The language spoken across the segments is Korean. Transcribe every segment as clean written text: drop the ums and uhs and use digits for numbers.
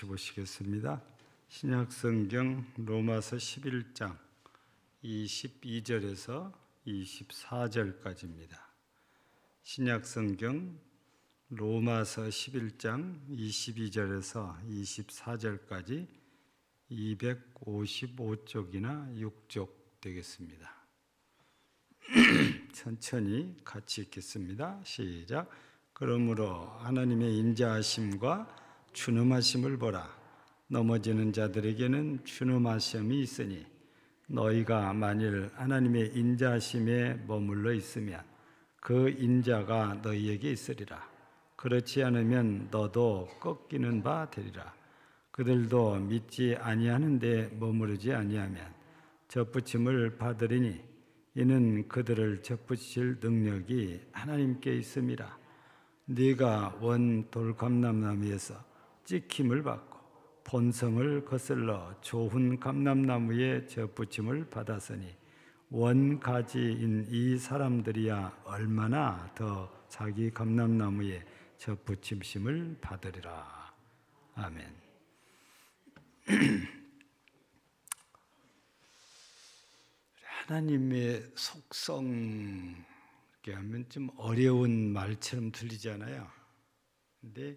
보시겠습니다. 신약성경 로마서 11장 22절에서 24절까지입니다. 신약성경 로마서 11장 22절에서 24절까지 255쪽이나 6쪽 되겠습니다. 천천히 같이 읽겠습니다. 시작. 그러므로 하나님의 인자하심과 준엄하심을 보라. 넘어지는 자들에게는 준엄하심이 있으니 너희가 만일 하나님의 인자하심에 머물러 있으면 그 인자가 너희에게 있으리라. 그렇지 않으면 너도 꺾이는 바 되리라. 그들도 믿지 아니하는데 머무르지 아니하면 접붙임을 받으리니 이는 그들을 접붙일 능력이 하나님께 있음이라. 네가 원 돌감람나무에서 찍힘을 받고 본성을 거슬러 좋은 감람나무에 접붙임을 받았으니 원가지인 이 사람들이야 얼마나 더 자기 감람나무에 접붙임심을 받으리라. 아멘. 하나님의 속성 이렇게 하면 좀 어려운 말처럼 들리잖아요. 근데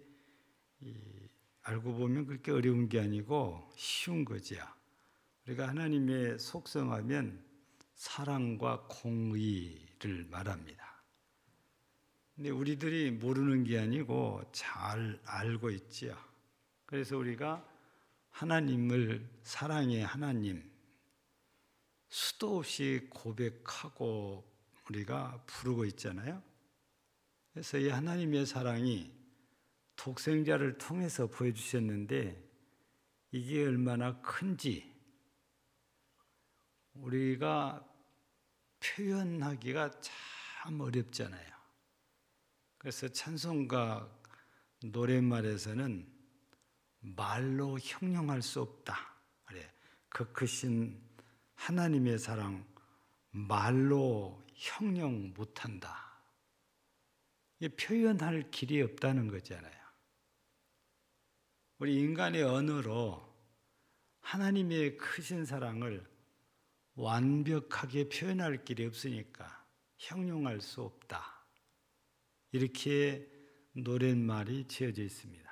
알고 보면 그렇게 어려운 게 아니고 쉬운 거죠. 우리가 하나님의 속성하면 사랑과 공의를 말합니다. 근데 우리들이 모르는 게 아니고 잘 알고 있지요. 그래서 우리가 하나님을 사랑의 하나님 수도 없이 고백하고 우리가 부르고 있잖아요. 그래서 이 하나님의 사랑이 독생자를 통해서 보여주셨는데 이게 얼마나 큰지 우리가 표현하기가 참 어렵잖아요. 그래서 찬송가 노랫말에서는 말로 형용할 수 없다. 그래. 그 크신 하나님의 사랑 말로 형용 못한다. 표현할 길이 없다는 거잖아요. 우리 인간의 언어로 하나님의 크신 사랑을 완벽하게 표현할 길이 없으니까 형용할 수 없다. 이렇게 노랫말이 지어져 있습니다.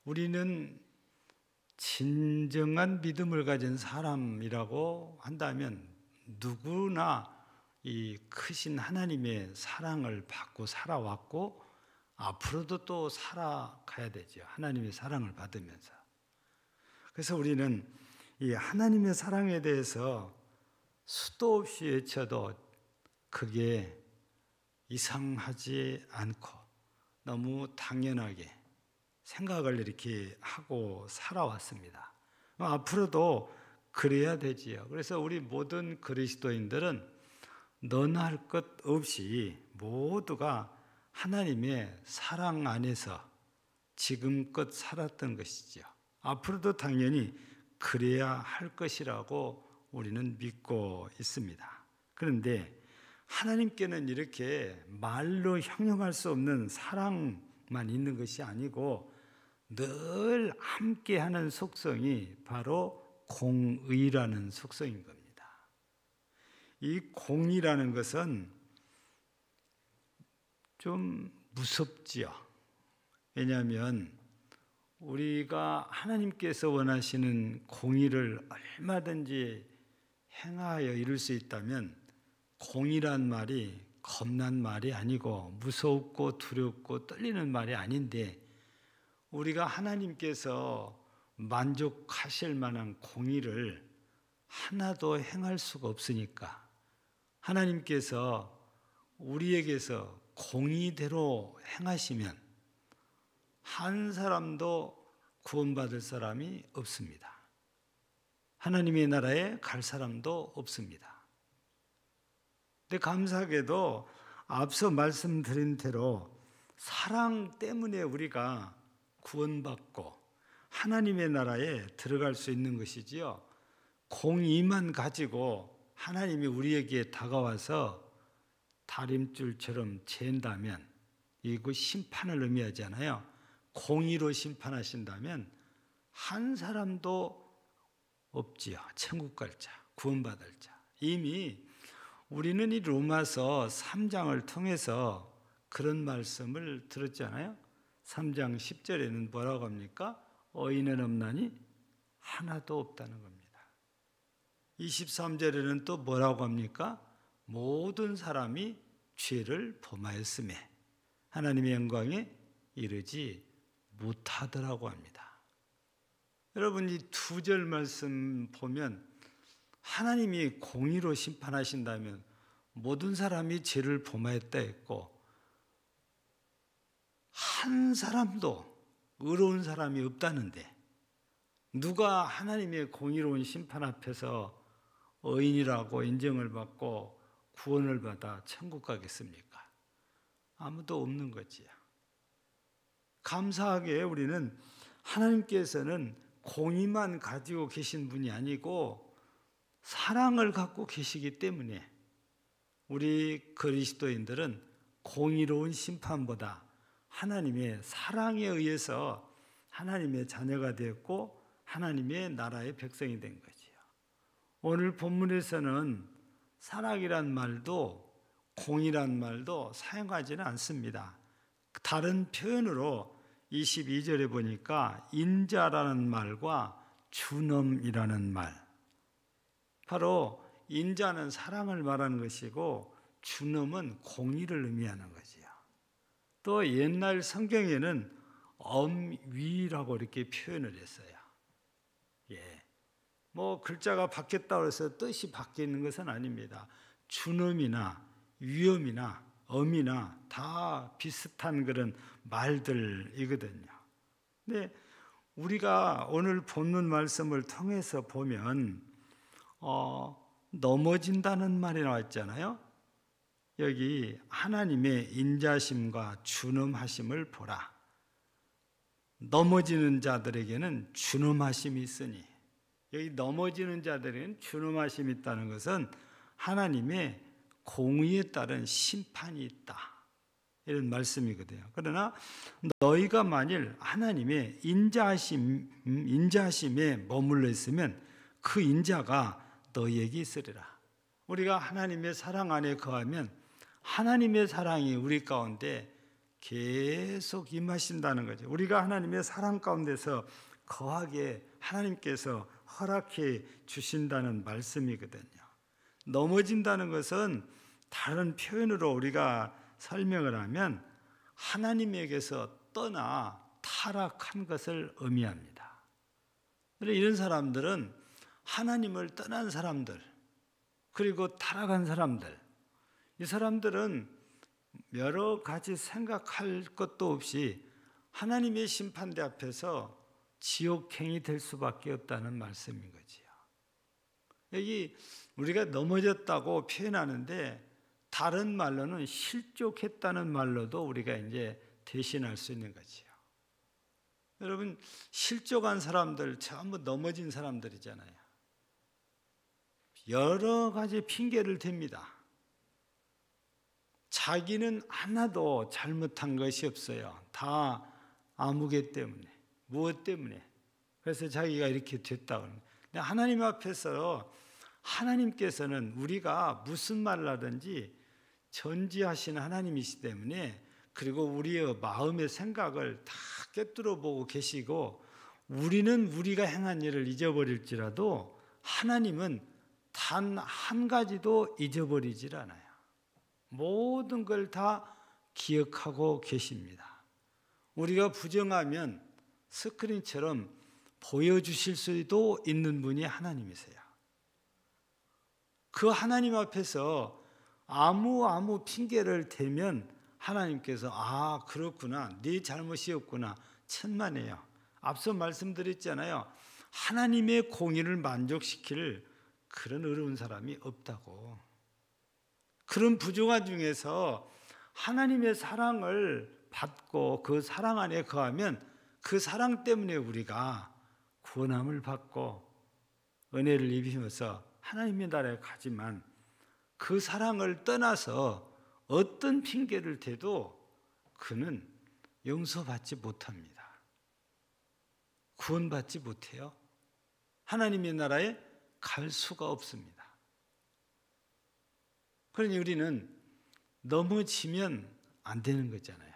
우리는 진정한 믿음을 가진 사람이라고 한다면 누구나 이 크신 하나님의 사랑을 받고 살아왔고 앞으로도 또 살아가야 되죠. 하나님의 사랑을 받으면서. 그래서 우리는 이 하나님의 사랑에 대해서 수도 없이 외쳐도 그게 이상하지 않고 너무 당연하게 생각을 이렇게 하고 살아왔습니다. 앞으로도 그래야 되지요. 그래서 우리 모든 그리스도인들은 너나 할 것 없이 모두가 하나님의 사랑 안에서 지금껏 살았던 것이죠. 앞으로도 당연히 그래야 할 것이라고 우리는 믿고 있습니다. 그런데 하나님께는 이렇게 말로 형용할 수 없는 사랑만 있는 것이 아니고 늘 함께하는 속성이 바로 공의라는 속성인 겁니다. 이 공의라는 것은 좀 무섭지요. 왜냐하면 우리가 하나님께서 원하시는 공의를 얼마든지 행하여 이룰 수 있다면 공의란 말이 겁난 말이 아니고 무섭고 두렵고 떨리는 말이 아닌데 우리가 하나님께서 만족하실 만한 공의를 하나도 행할 수가 없으니까 하나님께서 우리에게서 공의대로 행하시면 한 사람도 구원받을 사람이 없습니다. 하나님의 나라에 갈 사람도 없습니다. 근데 감사하게도 앞서 말씀드린 대로 사랑 때문에 우리가 구원받고 하나님의 나라에 들어갈 수 있는 것이지요. 공의만 가지고 하나님이 우리에게 다가와서 다림줄처럼 잰다면 이거 심판을 의미하잖아요. 공의로 심판하신다면 한 사람도 없지요. 천국 갈 자, 구원받을 자. 이미 우리는 이 로마서 3장을 통해서 그런 말씀을 들었잖아요. 3장 10절에는 뭐라고 합니까? 의인은 없나니 하나도 없다는 겁니다. 23절에는 또 뭐라고 합니까? 모든 사람이 죄를 범하였음에 하나님의 영광에 이르지 못하더라고 합니다. 여러분, 이 두 절 말씀 보면 하나님이 공의로 심판하신다면 모든 사람이 죄를 범하였다 했고 한 사람도 의로운 사람이 없다는데 누가 하나님의 공의로운 심판 앞에서 의인이라고 인정을 받고 구원을 받아 천국 가겠습니까? 아무도 없는 거지요. 감사하게 우리는 하나님께서는 공의만 가지고 계신 분이 아니고 사랑을 갖고 계시기 때문에 우리 그리스도인들은 공의로운 심판보다 하나님의 사랑에 의해서 하나님의 자녀가 되었고 하나님의 나라의 백성이 된 거지요. 오늘 본문에서는 사랑이란 말도 공의란 말도 사용하지는 않습니다. 다른 표현으로 22절에 보니까 인자라는 말과 주놈이라는 말, 바로 인자는 사랑을 말하는 것이고 주놈은 공의를 의미하는 거지요. 또 옛날 성경에는 엄위라고 이렇게 표현을 했어요. 뭐 글자가 바뀌었다고 해서 뜻이 바뀌는 것은 아닙니다. 주놈이나 위엄이나 엄이나 다 비슷한 그런 말들이거든요. 근데 우리가 오늘 본문 말씀을 통해서 보면 넘어진다는 말이 나왔잖아요. 여기 하나님의 인자심과 준엄하심을 보라. 넘어지는 자들에게는 준엄하심이 있으니, 여기 넘어지는 자들에게는 준엄하심이 있다는 것은 하나님의 공의에 따른 심판이 있다, 이런 말씀이거든요. 그러나 너희가 만일 하나님의 인자하심에 머물러 있으면 그 인자가 너희에게 있으리라. 우리가 하나님의 사랑 안에 거하면 하나님의 사랑이 우리 가운데 계속 임하신다는 거죠. 우리가 하나님의 사랑 가운데서 거하게 하나님께서 허락해 주신다는 말씀이거든요. 넘어진다는 것은 다른 표현으로 우리가 설명을 하면 하나님에게서 떠나 타락한 것을 의미합니다. 이런 사람들은 하나님을 떠난 사람들, 그리고 타락한 사람들, 이 사람들은 여러 가지 생각할 것도 없이 하나님의 심판대 앞에서 지옥행이 될 수밖에 없다는 말씀인 거지요. 여기 우리가 넘어졌다고 표현하는데 다른 말로는 실족했다는 말로도 우리가 이제 대신할 수 있는 거지요. 여러분, 실족한 사람들 전부 넘어진 사람들이잖아요. 여러 가지 핑계를 댑니다. 자기는 하나도 잘못한 것이 없어요. 다 아무개 때문에, 무엇 때문에. 그래서 자기가 이렇게 됐다고 하는 거예요. 근데 하나님 앞에서 하나님께서는 우리가 무슨 말을 하든지 전지하신 하나님이시기 때문에, 그리고 우리의 마음의 생각을 다 꿰뚫어 보고 계시고, 우리는 우리가 행한 일을 잊어버릴지라도 하나님은 단 한 가지도 잊어버리질 않아요. 모든 걸 다 기억하고 계십니다. 우리가 부정하면 스크린처럼 보여주실 수도 있는 분이 하나님이세요. 그 하나님 앞에서 아무 핑계를 대면 하나님께서 그렇구나, 네 잘못이었구나, 천만에요. 앞서 말씀드렸잖아요. 하나님의 공의를 만족시킬 그런 어려운 사람이 없다고. 그런 부족한 중에서 하나님의 사랑을 받고 그 사랑 안에 거하면 그 사랑 때문에 우리가 구원함을 받고 은혜를 입으면서 하나님의 나라에 가지만, 그 사랑을 떠나서 어떤 핑계를 대도 그는 용서받지 못합니다. 구원받지 못해요. 하나님의 나라에 갈 수가 없습니다. 그러니 우리는 넘어지면 안 되는 거잖아요.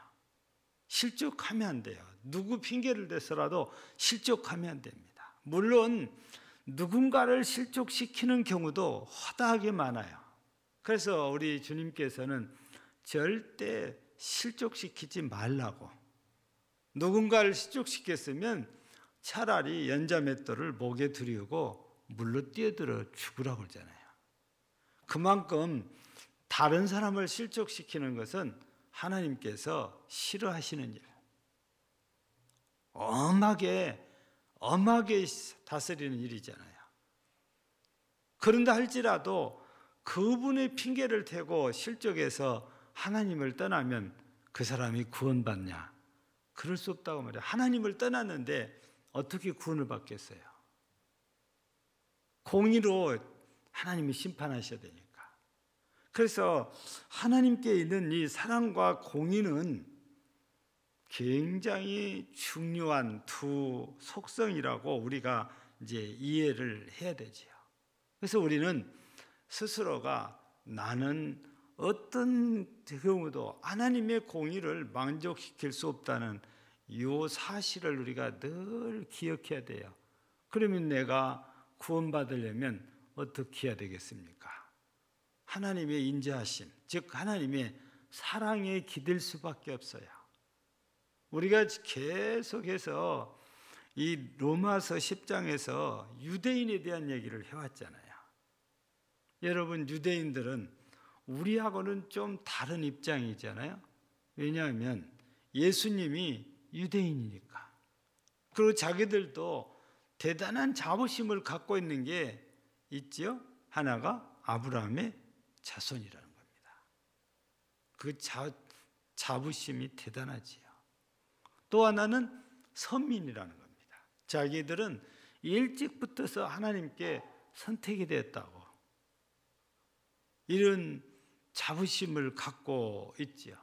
실족하면 안 돼요. 누구 핑계를 대서라도 실족하면 안 됩니다. 물론 누군가를 실족시키는 경우도 허다하게 많아요. 그래서 우리 주님께서는 절대 실족시키지 말라고, 누군가를 실족시켰으면 차라리 연자맷돌을 목에 두르고 물로 뛰어들어 죽으라고 그러잖아요. 그만큼 다른 사람을 실족시키는 것은 하나님께서 싫어하시는 일, 엄하게 다스리는 일이잖아요. 그런다 할지라도 그분의 핑계를 대고 실족해서 하나님을 떠나면 그 사람이 구원받냐? 그럴 수 없다고 말해요. 하나님을 떠났는데 어떻게 구원을 받겠어요? 공의로 하나님이 심판하셔야 되니까. 그래서 하나님께 있는 이 사랑과 공의는 굉장히 중요한 두 속성이라고 우리가 이제 이해를 해야 되지요. 그래서 우리는 스스로가 나는 어떤 경우도 하나님의 공의를 만족시킬 수 없다는 이 사실을 우리가 늘 기억해야 돼요. 그러면 내가 구원받으려면 어떻게 해야 되겠습니까? 하나님의 인자하심, 즉 하나님의 사랑에 기댈 수밖에 없어요. 우리가 계속해서 이 로마서 10장에서 유대인에 대한 얘기를 해왔잖아요. 여러분, 유대인들은 우리하고는 좀 다른 입장이잖아요. 왜냐하면 예수님이 유대인이니까. 그리고 자기들도 대단한 자부심을 갖고 있는 게 있죠. 하나가 아브라함의 자손이라는 겁니다. 그 자부심이 대단하지요. 또 하나는 선민이라는 겁니다. 자기들은 일찍부터서 하나님께 선택이 되었다고, 이런 자부심을 갖고 있지요.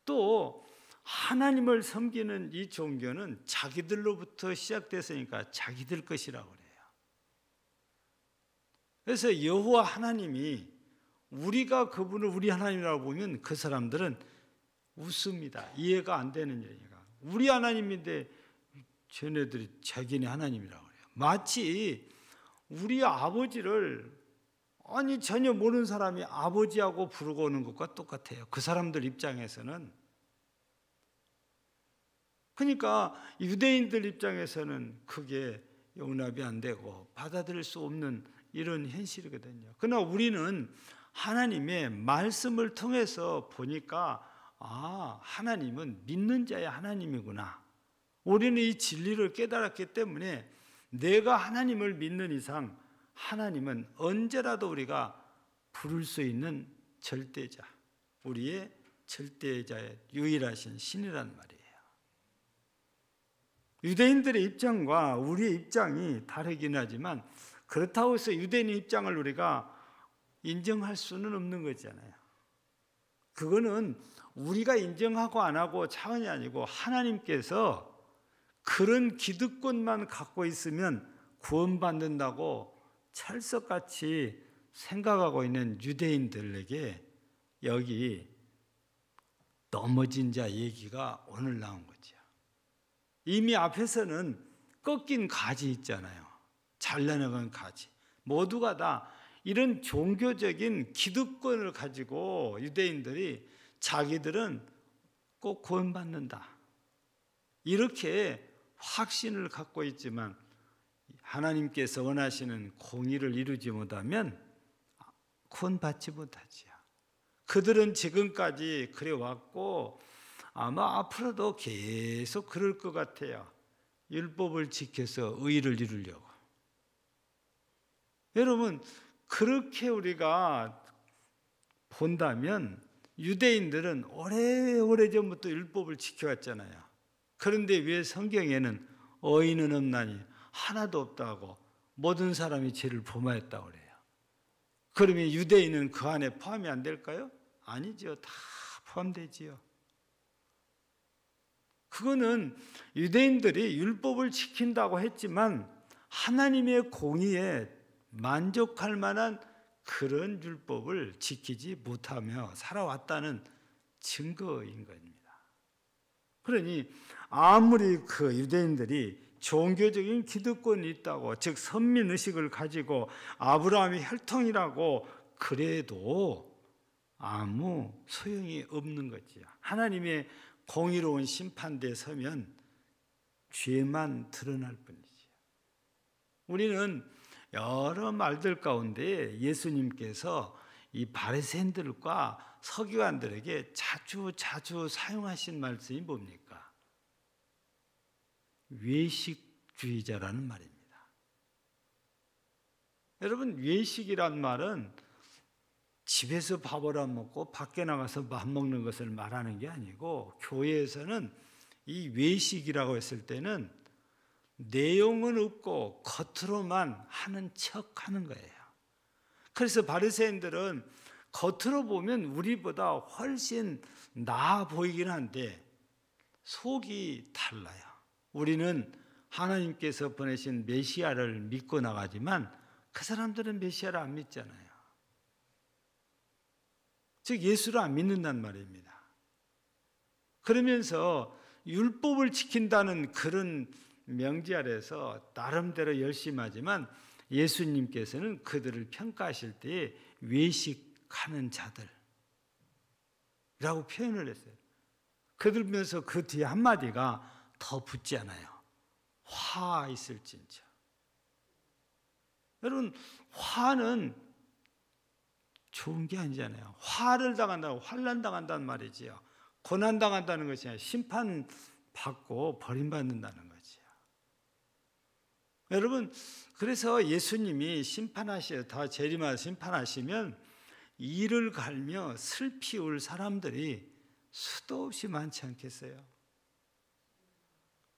또 하나님을 섬기는 이 종교는 자기들로부터 시작됐으니까 자기들 것이라고 그래요. 그래서 여호와 하나님이 우리가 그분을 우리 하나님이라고 보면 그 사람들은 웃습니다. 이해가 안 되는 얘기가. 우리 하나님인데 쟤네들이 자기네 하나님이라고 그래요. 마치 우리 아버지를 전혀 모르는 사람이 아버지하고 부르고 오는 것과 똑같아요. 그 사람들 입장에서는. 그러니까 유대인들 입장에서는 그게 용납이 안 되고 받아들일 수 없는 이런 현실이거든요. 그러나 우리는 하나님의 말씀을 통해서 보니까 하나님은 믿는 자의 하나님이구나. 우리는 이 진리를 깨달았기 때문에 내가 하나님을 믿는 이상 하나님은 언제라도 우리가 부를 수 있는 절대자, 우리의 절대자의 유일하신 신이란 말이에요. 유대인들의 입장과 우리의 입장이 다르긴 하지만 그렇다고 해서 유대인의 입장을 우리가 인정할 수는 없는 거잖아요. 그거는 우리가 인정하고 안 하고 차원이 아니고 하나님께서 그런 기득권만 갖고 있으면 구원받는다고 찰석같이 생각하고 있는 유대인들에게 여기 넘어진 자 얘기가 오늘 나온 거죠. 이미 앞에서는 꺾인 가지 있잖아요. 잘라나간 가지. 모두가 다 이런 종교적인 기득권을 가지고 유대인들이 자기들은 꼭 구원받는다, 이렇게 확신을 갖고 있지만 하나님께서 원하시는 공의를 이루지 못하면 구원받지 못하지요. 그들은 지금까지 그래왔고 아마 앞으로도 계속 그럴 것 같아요. 율법을 지켜서 의를 이루려고. 여러분, 그렇게 우리가 본다면 유대인들은 오래전부터 율법을 지켜왔잖아요. 그런데 왜 성경에는 의인은 없나니 하나도 없다고 모든 사람이 죄를 범하였다고 그래요? 그러면 유대인은 그 안에 포함이 안 될까요? 아니죠. 다 포함되지요. 그거는 유대인들이 율법을 지킨다고 했지만 하나님의 공의에 만족할 만한 그런 율법을 지키지 못하며 살아왔다는 증거인 겁니다. 그러니 아무리 그 유대인들이 종교적인 기득권이 있다고, 즉 선민의식을 가지고 아브라함의 혈통이라고 그래도 아무 소용이 없는 거지요. 하나님의 공의로운 심판대에 서면 죄만 드러날 뿐이지요. 우리는 여러 말들 가운데 예수님께서 이 바리새인들과 서기관들에게 자주 사용하신 말씀이 뭡니까? 외식주의자라는 말입니다. 여러분, 외식이란 말은 집에서 밥을 안 먹고 밖에 나가서 밥 먹는 것을 말하는 게 아니고, 교회에서는 이 외식이라고 했을 때는 내용은 없고 겉으로만 하는 척 하는 거예요. 그래서 바리새인들은 겉으로 보면 우리보다 훨씬 나아 보이긴 한데 속이 달라요. 우리는 하나님께서 보내신 메시아를 믿고 나가지만 그 사람들은 메시아를 안 믿잖아요. 즉 예수를 안 믿는단 말입니다. 그러면서 율법을 지킨다는 그런 명제 아래서 나름대로 열심히 하지만 예수님께서는 그들을 평가하실 때에 외식하는 자들이라고 표현을 했어요. 그들면서 그 뒤에 한마디가 더 붙지 않아요. 화 있을진저. 여러분, 화는 좋은 게 아니잖아요. 화를 당한다고, 환난 당한다는 말이지요. 고난 당한다는 것이 아니라 심판받고 버림받는다는 거지요. 여러분, 그래서 예수님이 다 재림하여 심판하시면 이를 갈며 슬피 울 사람들이 수도 없이 많지 않겠어요?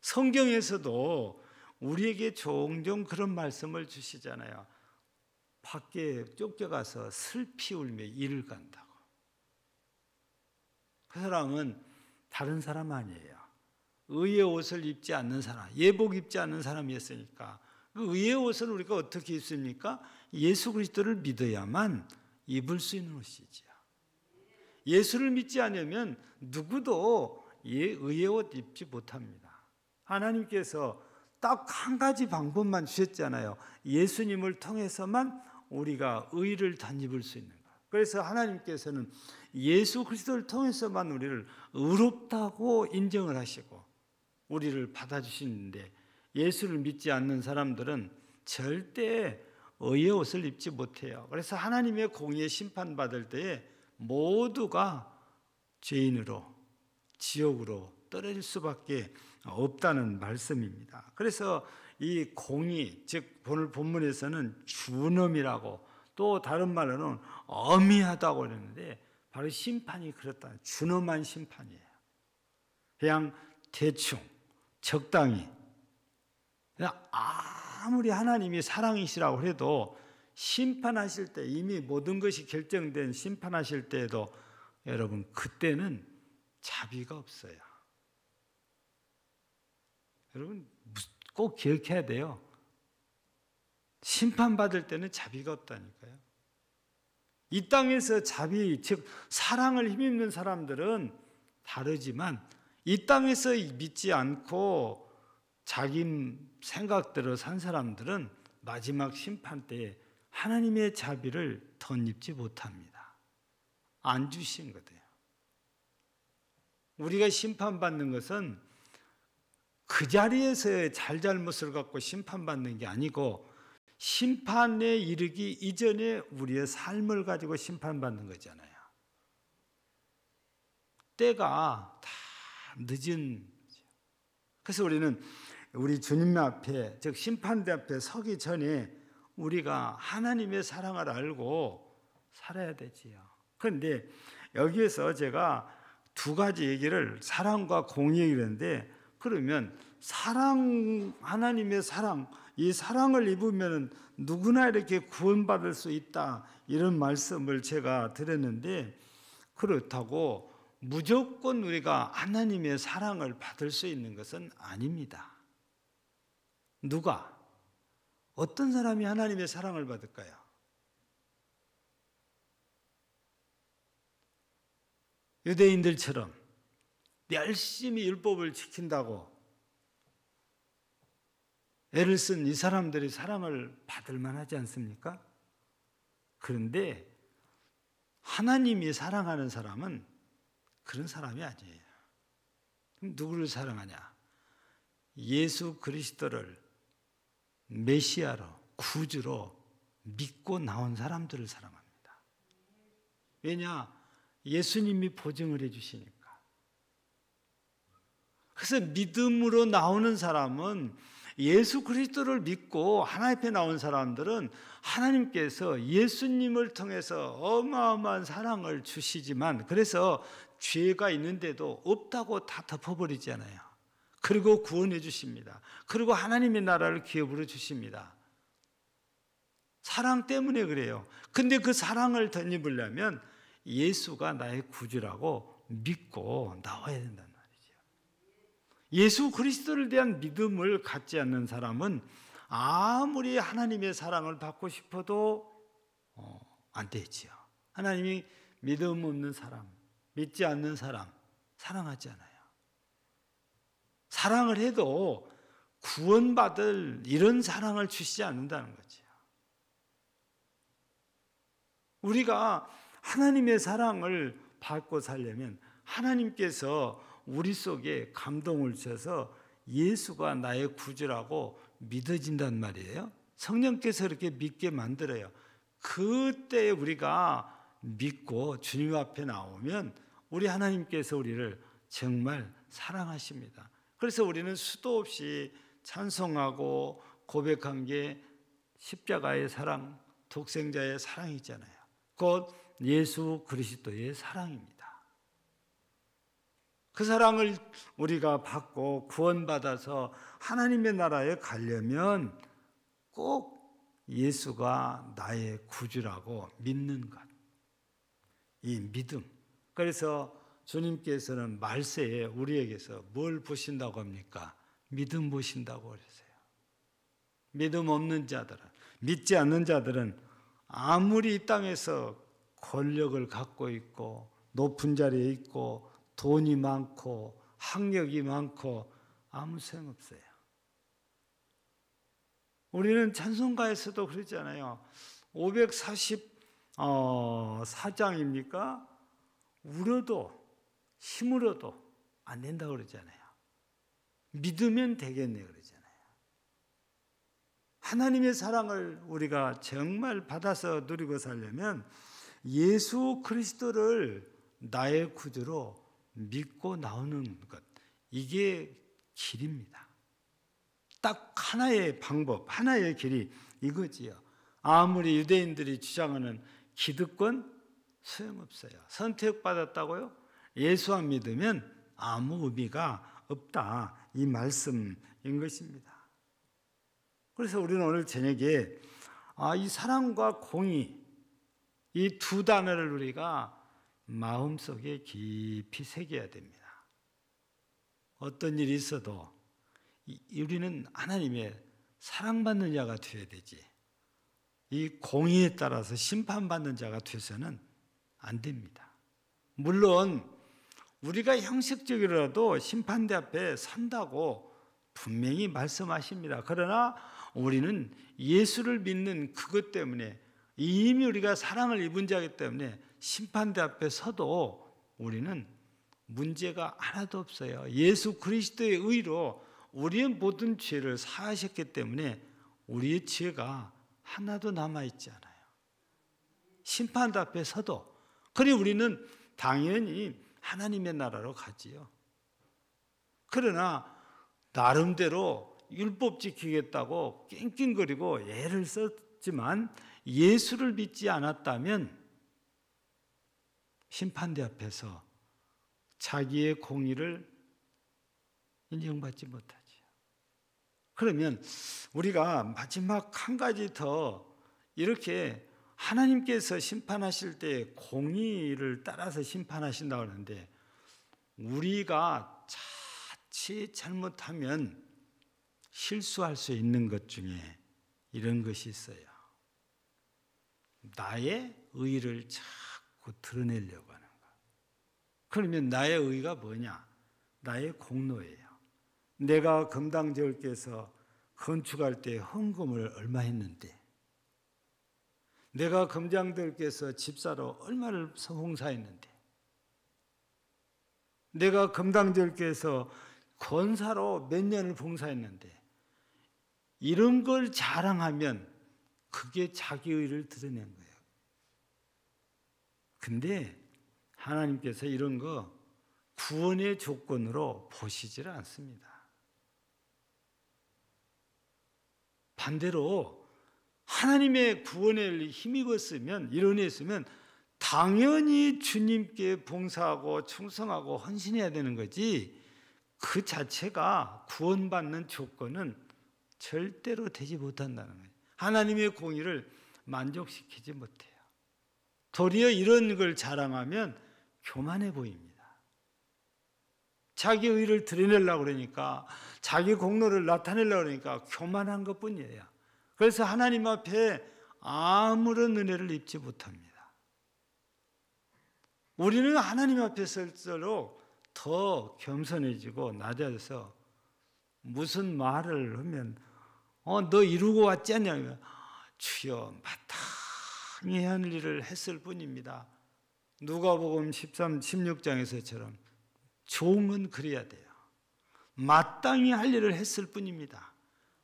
성경에서도 우리에게 종종 그런 말씀을 주시잖아요. 밖에 쫓겨가서 슬피 울며 이를 간다고. 그 사람은 다른 사람 아니에요. 의의 옷을 입지 않는 사람, 예복 입지 않는 사람이었으니까. 그 의의 옷을 우리가 어떻게 입습니까? 예수 그리스도를 믿어야만 입을 수 있는 옷이지요. 예수를 믿지 않으면 누구도 의의 옷 입지 못합니다. 하나님께서 딱 한 가지 방법만 주셨잖아요. 예수님을 통해서만 우리가 의를 덧입을 수 있는 것. 그래서 하나님께서는 예수 그리스도를 통해서만 우리를 의롭다고 인정을 하시고 우리를 받아주시는데, 예수를 믿지 않는 사람들은 절대 의의 옷을 입지 못해요. 그래서 하나님의 공의에 심판받을 때에 모두가 죄인으로 지옥으로 떨어질 수밖에 없다는 말씀입니다. 그래서 이 공의, 즉 오늘 본문에서는 준엄이라고, 또 다른 말로는 엄히하다고 그러는데 바로 심판이 그렇다. 준엄한 심판이에요. 그냥 대충 적당히, 그냥 아무리 하나님이 사랑이시라고 해도 심판하실 때, 이미 모든 것이 결정된 심판하실 때에도 여러분 그때는 자비가 없어요. 여러분 꼭 기억해야 돼요. 심판받을 때는 자비가 없다니까요. 이 땅에서 자비, 즉 사랑을 힘입는 사람들은 다르지만 이 땅에서 믿지 않고 자기 생각대로 산 사람들은 마지막 심판 때에 하나님의 자비를 덧입지 못합니다. 안 주신 거예요. 우리가 심판받는 것은 그 자리에서의 잘잘못을 갖고 심판받는 게 아니고 심판에 이르기 이전에 우리의 삶을 가지고 심판받는 거잖아요. 때가 다 늦은 거죠. 그래서 우리는 우리 주님 앞에, 즉 심판대 앞에 서기 전에 우리가 하나님의 사랑을 알고 살아야 되지요. 그런데 여기에서 제가 두 가지 얘기를, 사랑과 공의 얘기를 했는데, 그러면 사랑, 하나님의 사랑, 이 사랑을 입으면 누구나 이렇게 구원받을 수 있다, 이런 말씀을 제가 드렸는데, 그렇다고 무조건 우리가 하나님의 사랑을 받을 수 있는 것은 아닙니다. 누가? 어떤 사람이 하나님의 사랑을 받을까요? 유대인들처럼 열심히 율법을 지킨다고 애를 쓴 이 사람들이 사랑을 받을 만하지 않습니까? 그런데 하나님이 사랑하는 사람은 그런 사람이 아니에요. 그럼 누구를 사랑하냐? 예수 그리스도를 메시아로, 구주로 믿고 나온 사람들을 사랑합니다. 왜냐? 예수님이 보증을 해주시니까. 그래서 믿음으로 나오는 사람은, 예수 그리스도를 믿고 하나님 앞에 나온 사람들은 하나님께서 예수님을 통해서 어마어마한 사랑을 주시지만, 그래서 죄가 있는데도 없다고 다 덮어버리잖아요. 그리고 구원해 주십니다. 그리고 하나님의 나라를 기업으로 주십니다. 사랑 때문에 그래요. 근데 그 사랑을 덧입으려면 예수가 나의 구주라고 믿고 나와야 된단 말이죠. 예수 그리스도를 대한 믿음을 갖지 않는 사람은 아무리 하나님의 사랑을 받고 싶어도 안 되지요. 하나님이 믿음 없는 사람, 믿지 않는 사람 사랑하지 않아요. 사랑을 해도 구원받을 이런 사랑을 주시지 않는다는 거죠. 우리가 하나님의 사랑을 받고 살려면 하나님께서 우리 속에 감동을 주셔서 예수가 나의 구주라고 믿어진단 말이에요. 성령께서 이렇게 믿게 만들어요. 그때 우리가 믿고 주님 앞에 나오면 우리 하나님께서 우리를 정말 사랑하십니다. 그래서 우리는 수도 없이 찬송하고 고백한 게 십자가의 사랑, 독생자의 사랑이잖아요. 곧 예수 그리스도의 사랑입니다. 그 사랑을 우리가 받고 구원받아서 하나님의 나라에 가려면 꼭 예수가 나의 구주라고 믿는 것. 이 믿음. 그래서 주님께서는 말세에 우리에게서 뭘 보신다고 합니까? 믿음 보신다고 그러세요. 믿음 없는 자들은, 믿지 않는 자들은 아무리 이 땅에서 권력을 갖고 있고 높은 자리에 있고 돈이 많고 학력이 많고 아무 소용없어요. 우리는 찬송가에서도 그러잖아요. 544장입니까? 울어도 힘으로도 안 된다고 그러잖아요. 믿으면 되겠네 그러잖아요. 하나님의 사랑을 우리가 정말 받아서 누리고 살려면 예수 그리스도를 나의 구주로 믿고 나오는 것, 이게 길입니다. 딱 하나의 방법, 하나의 길이 이거지요. 아무리 유대인들이 주장하는 기득권 소용없어요. 선택받았다고요? 예수 안 믿으면 아무 의미가 없다, 이 말씀인 것입니다. 그래서 우리는 오늘 저녁에 이 사랑과 공의, 이 두 단어를 우리가 마음속에 깊이 새겨야 됩니다. 어떤 일이 있어도 우리는 하나님의 사랑받는 자가 되어야 되지, 이 공의에 따라서 심판받는 자가 되어서는 안 됩니다. 물론 우리가 형식적으로라도 심판대 앞에 선다고 분명히 말씀하십니다. 그러나 우리는 예수를 믿는 그것 때문에, 이미 우리가 사랑을 입은 자이기 때문에 심판대 앞에 서도 우리는 문제가 하나도 없어요. 예수 그리스도의 의로 우리의 모든 죄를 사하셨기 때문에 우리의 죄가 하나도 남아있지 않아요. 심판대 앞에 서도. 그래 우리는 당연히 하나님의 나라로 가지요. 그러나 나름대로 율법 지키겠다고 낑낑거리고 애를 썼지만 예수를 믿지 않았다면 심판대 앞에서 자기의 공의를 인정받지 못하지요. 그러면 우리가 마지막 한 가지 더, 이렇게 하나님께서 심판하실 때 공의를 따라서 심판하신다고 하는데 우리가 자칫 잘못하면 실수할 수 있는 것 중에 이런 것이 있어요. 나의 의를 자꾸 드러내려고 하는 것. 그러면 나의 의가 뭐냐? 나의 공로예요. 내가 금당제을께서 건축할 때 헌금을 얼마 했는데, 내가 금장들께서 집사로 얼마를 봉사했는데, 내가 금당제을께서 권사로 몇 년을 봉사했는데, 이런 걸 자랑하면 그게 자기 의를 드러낸 거예요. 근데 하나님께서 이런 거 구원의 조건으로 보시질 않습니다. 반대로 하나님의 구원에 힘입었으면, 이뤄냈으면 당연히 주님께 봉사하고 충성하고 헌신해야 되는 거지, 그 자체가 구원받는 조건은 절대로 되지 못한다는 거예요. 하나님의 공의를 만족시키지 못해요. 도리어 이런 걸 자랑하면 교만해 보입니다. 자기 의를 드러내려고 그러니까, 자기 공로를 나타내려고 그러니까 교만한 것뿐이에요. 그래서 하나님 앞에 아무런 은혜를 입지 못합니다. 우리는 하나님 앞에 설수록 더 겸손해지고 낮아져서 무슨 말을 하면 너 이루고 왔지 않냐? 주여 마땅히 한 일을 했을 뿐입니다. 누가복음 16장에서처럼 종은 그래야 돼요. 마땅히 할 일을 했을 뿐입니다.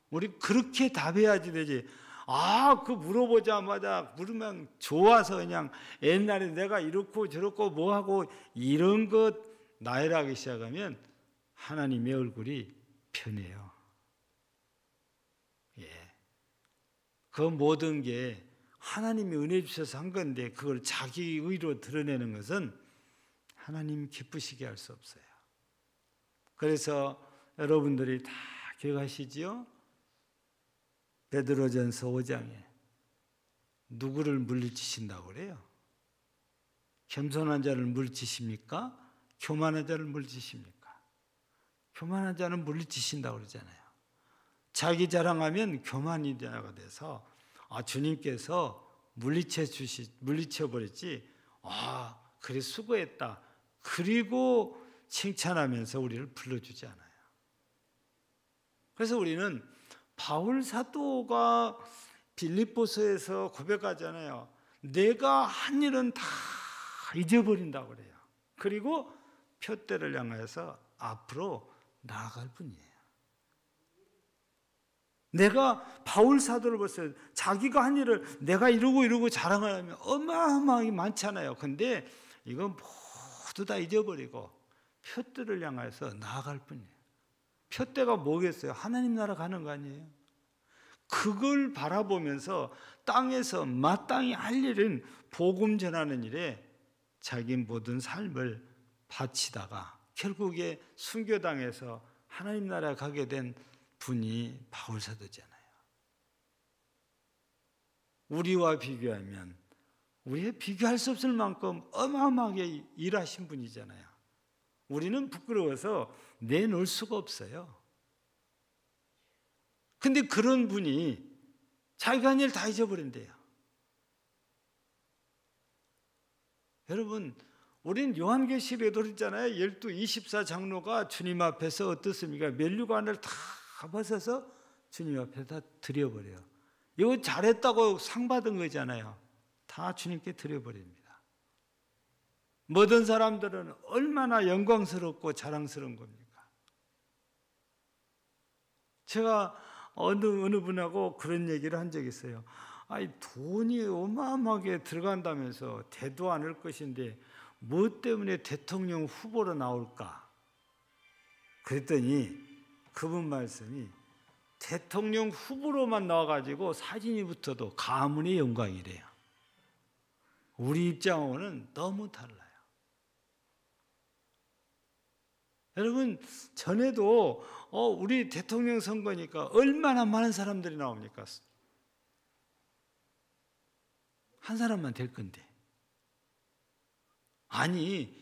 우리 그렇게 답해야지 되지. 그 물어보자마자 물으면 좋아서 그냥 옛날에 내가 이렇고 저렇고 뭐하고 이런 것 나열하기 시작하면 하나님의 얼굴이 편해요. 그 모든 게 하나님이 은혜 주셔서 한 건데, 그걸 자기 의로 드러내는 것은 하나님 기쁘시게 할 수 없어요. 그래서 여러분들이 다 기억하시지요? 베드로전서 5장에 누구를 물리치신다고 그래요? 겸손한 자를 물리치십니까? 교만한 자를 물리치십니까? 교만한 자는 물리치신다고 그러잖아요. 자기 자랑하면 교만이자가 돼서 주님께서 물리쳐버렸지, 그래 수고했다, 그리고 칭찬하면서 우리를 불러주지 않아요. 그래서 우리는 바울 사도가 빌립보서에서 고백하잖아요. 내가 한 일은 다 잊어버린다고 그래요. 그리고 표대를 향해서 앞으로 나아갈 뿐이에요. 내가 바울 사도를 봤어요. 자기가 한 일을 내가 이루고 자랑하면 어마어마하게 많잖아요. 근데 이건 모두 다 잊어버리고 표대를 향해서 나아갈 뿐이에요. 표대가 뭐겠어요? 하나님 나라 가는 거 아니에요? 그걸 바라보면서 땅에서 마땅히 할 일은 복음 전하는 일에 자기 모든 삶을 바치다가 결국에 순교당해서 하나님 나라 가게 된 분이 바울 사도잖아요. 우리와 비교하면 우리의 비교할 수 없을 만큼 어마어마하게 일하신 분이잖아요. 우리는 부끄러워서 내놓을 수가 없어요. 근데 그런 분이 자기가 한 일 다 잊어버린대요. 여러분, 우린 요한계시록에도 그랬잖아요. 12, 24장로가 주님 앞에서 어떻습니까? 면류관을 다 벗어서 주님 앞에 다 드려버려요. 이거 잘했다고 상 받은 거잖아요. 다 주님께 드려버립니다. 모든 사람들은 얼마나 영광스럽고 자랑스러운 겁니까? 제가 어느 분하고 그런 얘기를 한 적이 있어요. 돈이 어마어마하게 들어간다면서 되도 않을 것인데 뭐 때문에 대통령 후보로 나올까? 그랬더니 그분 말씀이 대통령 후보로만 나와가지고 사진이 붙어도 가문의 영광이래요. 우리 입장하고는 너무 달라요. 여러분, 전에도 우리 대통령 선거니까 얼마나 많은 사람들이 나옵니까? 한 사람만 될 건데. 아니,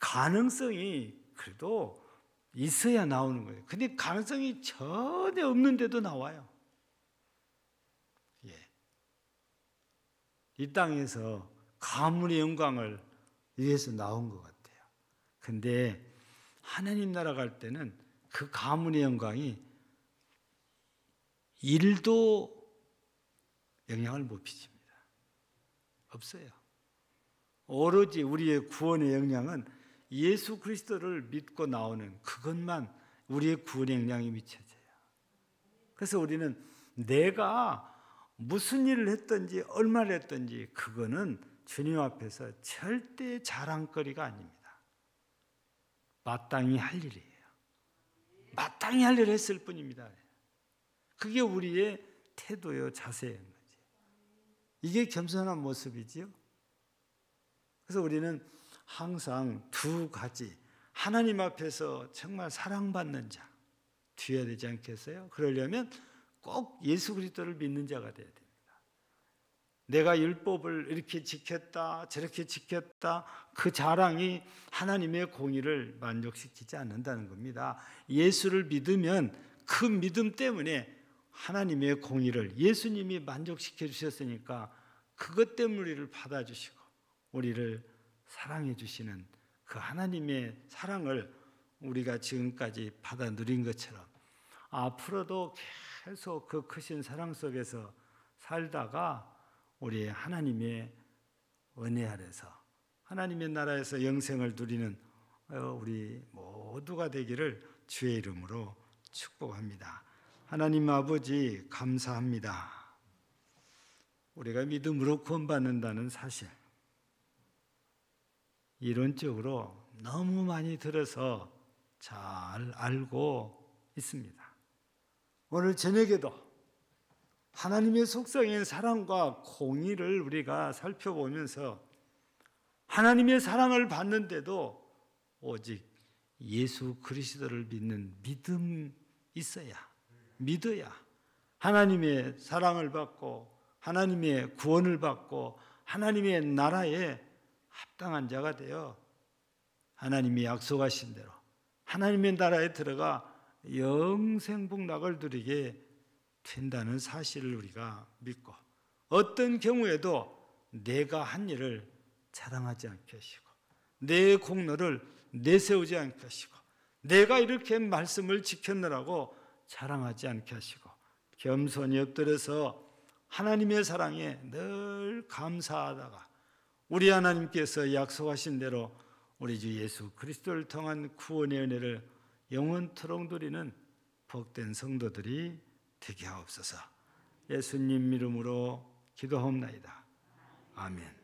가능성이 그래도 있어야 나오는 거예요. 근데 가능성이 전혀 없는데도 나와요. 예. 이 땅에서 가문의 영광을 위해서 나온 것 같아요. 근데 하나님 나라 갈 때는 그 가문의 영광이 1도 영향을 못 미칩니다. 없어요. 오로지 우리의 구원의 영향은 예수 그리스도를 믿고 나오는 그것만 우리의 구원의 영향이 미쳐져요. 그래서 우리는 내가 무슨 일을 했든지 얼마를 했든지 그거는 주님 앞에서 절대 자랑거리가 아닙니다. 마땅히 할 일이에요. 마땅히 할 일을 했을 뿐입니다. 그게 우리의 태도요, 자세인 거지. 이게 겸손한 모습이지요. 그래서 우리는 항상 두 가지, 하나님 앞에서 정말 사랑받는 자 되어야 되지 않겠어요? 그러려면 꼭 예수 그리스도를 믿는 자가 되어야 됩니다. 내가 율법을 이렇게 지켰다, 저렇게 지켰다, 그 자랑이 하나님의 공의를 만족시키지 않는다는 겁니다. 예수를 믿으면 그 믿음 때문에 하나님의 공의를 예수님이 만족시켜 주셨으니까 그것 때문에 우리를 받아주시고 우리를 사랑해 주시는 그 하나님의 사랑을 우리가 지금까지 받아 누린 것처럼 앞으로도 계속 그 크신 사랑 속에서 살다가 우리 하나님의 은혜 아래서 하나님의 나라에서 영생을 누리는 우리 모두가 되기를 주의 이름으로 축복합니다. 하나님 아버지 감사합니다. 우리가 믿음으로 구원받는다는 사실 이론적으로 너무 많이 들어서 잘 알고 있습니다. 오늘 저녁에도 하나님의 속성인 사랑과 공의를 우리가 살펴보면서 하나님의 사랑을 받는데도 오직 예수 그리스도를 믿는 믿음 믿어야 하나님의 사랑을 받고 하나님의 구원을 받고 하나님의 나라에 합당한 자가 되어 하나님이 약속하신 대로 하나님의 나라에 들어가 영생복락을 누리게 된다는 사실을 우리가 믿고 어떤 경우에도 내가 한 일을 자랑하지 않게 하시고 내 공로를 내세우지 않게 하시고 내가 이렇게 말씀을 지켰느라고 자랑하지 않게 하시고 겸손히 엎드려서 하나님의 사랑에 늘 감사하다가 우리 하나님께서 약속하신 대로 우리 주 예수 그리스도를 통한 구원의 은혜를 영원토록 누리는 복된 성도들이 되게 하옵소서. 예수님 이름으로 기도하옵나이다. 아멘.